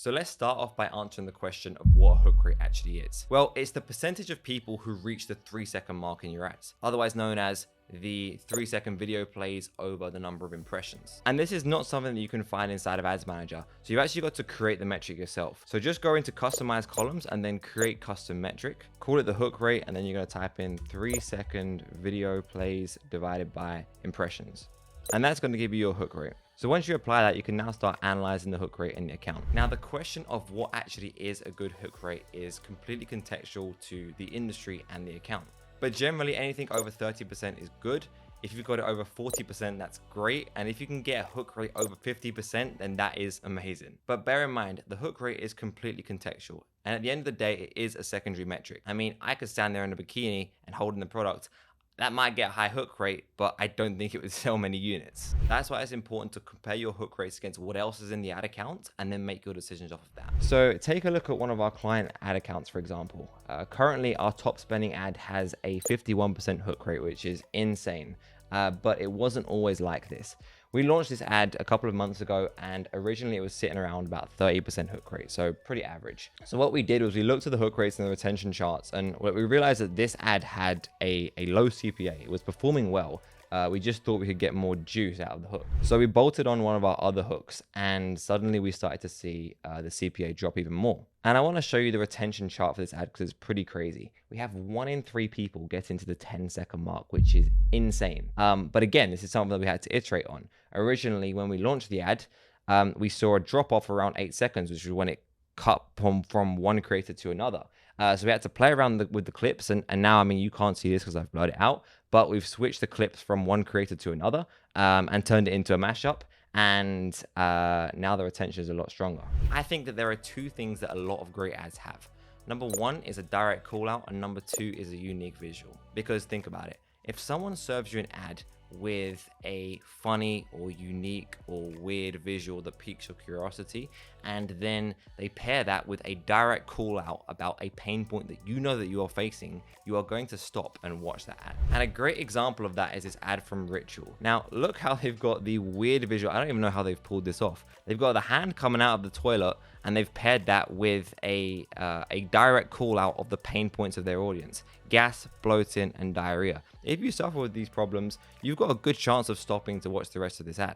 So let's start off by answering the question of what a hook rate actually is. Well, it's the percentage of people who reach the 3-second mark in your ads, otherwise known as the 3-second video plays over the number of impressions. And this is not something that you can find inside of Ads Manager. So you've actually got to create the metric yourself. So just go into customize columns and then create custom metric, call it the hook rate, and then you're going to type in 3-second video plays divided by impressions. And that's going to give you your hook rate. So once you apply that, you can now start analyzing the hook rate in the account. Now, the question of what actually is a good hook rate is completely contextual to the industry and the account. But generally, anything over 30% is good. If you've got it over 40%, that's great. And if you can get a hook rate over 50%, then that is amazing. But bear in mind, the hook rate is completely contextual. And at the end of the day, it is a secondary metric. I mean, I could stand there in a bikini and holding the product. That might get a high hook rate, but I don't think it would sell many units. That's why it's important to compare your hook rates against what else is in the ad account and then make your decisions off of that. So take a look at one of our client ad accounts, for example. Currently, our top spending ad has a 51% hook rate, which is insane. But it wasn't always like this. We launched this ad a couple of months ago, and originally it was sitting around about 30% hook rate, so pretty average. So what we did was we looked at the hook rates and the retention charts, and we realized that this ad had a low CPA. It was performing well. We just thought we could get more juice out of the hook. So we bolted on one of our other hooks, and suddenly we started to see the CPA drop even more. And I want to show you the retention chart for this ad because it's pretty crazy. We have 1 in 3 people get into the 10-second mark, which is insane. But again, this is something that we had to iterate on. Originally, when we launched the ad, we saw a drop off around 8 seconds, which was when it cut from one creator to another. So we had to play around with the clips, and now, I mean, you can't see this because I've blurred it out, but we've switched the clips from one creator to another and turned it into a mashup. And now the retention is a lot stronger. I think that there are 2 things that a lot of great ads have. Number 1 is a direct call out, and number 2 is a unique visual. Because think about it. If someone serves you an ad with a funny or unique or weird visual that piques your curiosity, and then they pair that with a direct call out about a pain point that you know that you are facing, you are going to stop and watch that ad. And a great example of that is this ad from Ritual. Now look how they've got the weird visual. I don't even know how they've pulled this off. They've got the hand coming out of the toilet, and they've paired that with a direct call out of the pain points of their audience: gas, bloating, and diarrhea. If you suffer with these problems, you've got a good chance of stopping to watch the rest of this ad.